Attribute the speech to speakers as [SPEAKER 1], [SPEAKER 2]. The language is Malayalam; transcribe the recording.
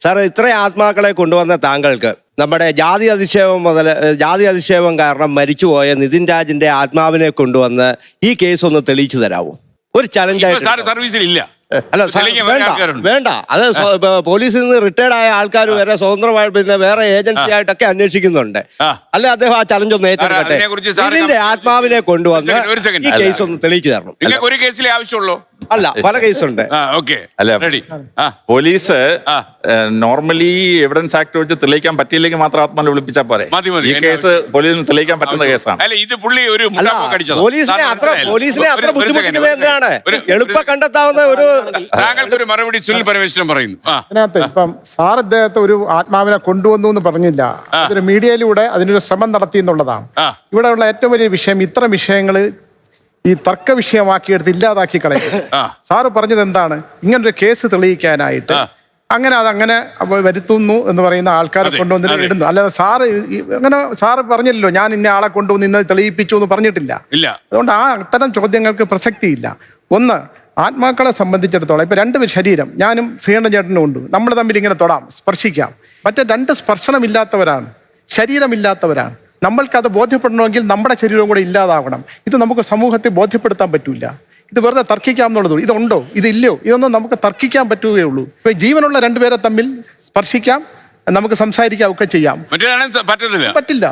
[SPEAKER 1] സാർ ഇത്രയും ആത്മാക്കളെ കൊണ്ടുവന്ന താങ്കൾക്ക് നമ്മുടെ ജാതി അധിക്ഷേപം കാരണം മരിച്ചുപോയ നിതിൻ രാജിന്റെ ആത്മാവിനെ കൊണ്ടുവന്ന് ഈ കേസ് ഒന്ന് തെളിയിച്ചു തരാമോ? ഒരു ചലഞ്ചായിട്ട്.
[SPEAKER 2] സർവീസിൽ ഇല്ല.
[SPEAKER 1] അല്ല വേണ്ട അത് പോലീസിൽ നിന്ന് റിട്ടയർഡ് ആയ ആൾക്കാർ വരെ സ്വതന്ത്രമായി പിന്നെ വേറെ ഏജൻസി ആയിട്ടൊക്കെ അന്വേഷിക്കുന്നുണ്ട്. അല്ലെ അദ്ദേഹം ആ ചലഞ്ച് ഒന്ന് ഏറ്റെടുക്കട്ടെ. ഇതിന്റെ ആത്മാവിനെ കൊണ്ടുവന്ന് ഈ കേസ് ഒന്ന് തെളിയിച്ചു തരണം.
[SPEAKER 2] ഒരു കേസിലെ ആവശ്യമുള്ളൂ.
[SPEAKER 1] അല്ല പല കേസുണ്ട്.
[SPEAKER 3] അല്ല പോലീസ് നോർമലി എവിഡൻസ് ആക്ട് വെച്ച് തെളിയിക്കാൻ പറ്റിയില്ലെങ്കിൽ മാത്രം ആത്മാവിനെ വിളിപ്പിച്ചാൽ പോരെ. ഈ കേസ് പോലീസിന് തെളിയിക്കാൻ പറ്റുന്ന കേസാണ്.
[SPEAKER 1] പോലീസിനെ അത്ര ബുദ്ധിമുട്ടിക്കുന്നത് എന്തിനാണ്? എളുപ്പം കണ്ടെത്താവുന്ന ഒരു
[SPEAKER 2] താങ്കൾക്കൊരു മറുപടി സുനിൽ പരമേശ്വരൻ പറയുന്നു.
[SPEAKER 4] അതിനകത്ത് ഇപ്പം സാർ ഇദ്ദേഹത്തെ ഒരു ആത്മാവിനെ കൊണ്ടുവന്നു എന്ന് പറഞ്ഞില്ല. അതൊരു മീഡിയയിലൂടെ അതിനൊരു ശ്രമം നടത്തി എന്നുള്ളതാണ്. ഇവിടെ ഉള്ള ഏറ്റവും വലിയ വിഷയം ഇത്തരം വിഷയങ്ങള് ഈ തർക്ക വിഷയമാക്കിയെടുത്ത് ഇല്ലാതാക്കി കളയും. സാറ് പറഞ്ഞത് എന്താണ്? ഇങ്ങനൊരു കേസ് തെളിയിക്കാനായിട്ട് അങ്ങനെ വരുത്തുന്നു എന്ന് പറയുന്ന ആൾക്കാരെ കൊണ്ടുവന്നിട്ട് ഇടുന്നു. അല്ലാതെ സാറ് പറഞ്ഞില്ലല്ലോ ഞാൻ ഇന്ന ആളെ കൊണ്ടുവന്ന് ഇന്നത് തെളിയിപ്പിച്ചു എന്ന് പറഞ്ഞിട്ടില്ല. അതുകൊണ്ട് അത്തരം ചോദ്യങ്ങൾക്ക് പ്രസക്തിയില്ല. ഒന്ന്, ആത്മാക്കളെ സംബന്ധിച്ചിടത്തോളം ഇപ്പൊ രണ്ട് ശരീരം, ഞാനും ശ്രീകണ്ഠൻ ചേട്ടനും ഉണ്ട്, നമ്മൾ തമ്മിൽ ഇങ്ങനെ തൊടാം, സ്പർശിക്കാം. മറ്റേ രണ്ട് സ്പർശനമില്ലാത്തവരാണ്, ശരീരമില്ലാത്തവരാണ്. നമ്മൾക്കത് ബോധ്യപ്പെടണമെങ്കിൽ നമ്മുടെ ശരീരവും കൂടെ ഇല്ലാതാവണം. ഇത് നമുക്ക് സമൂഹത്തെ ബോധ്യപ്പെടുത്താൻ പറ്റൂല. ഇത് വെറുതെ തർക്കിക്കാം എന്നുള്ളതുള്ളൂ. ഇതുണ്ടോ ഇതില്ലയോ ഇതൊന്നും നമുക്ക് തർക്കിക്കാൻ പറ്റുകയുള്ളൂ. ഇപ്പൊ ജീവനുള്ള രണ്ടുപേരെ തമ്മിൽ സ്പർശിക്കാം, നമുക്ക് സംസാരിക്കാം, ഒക്കെ ചെയ്യാം. പറ്റില്ല.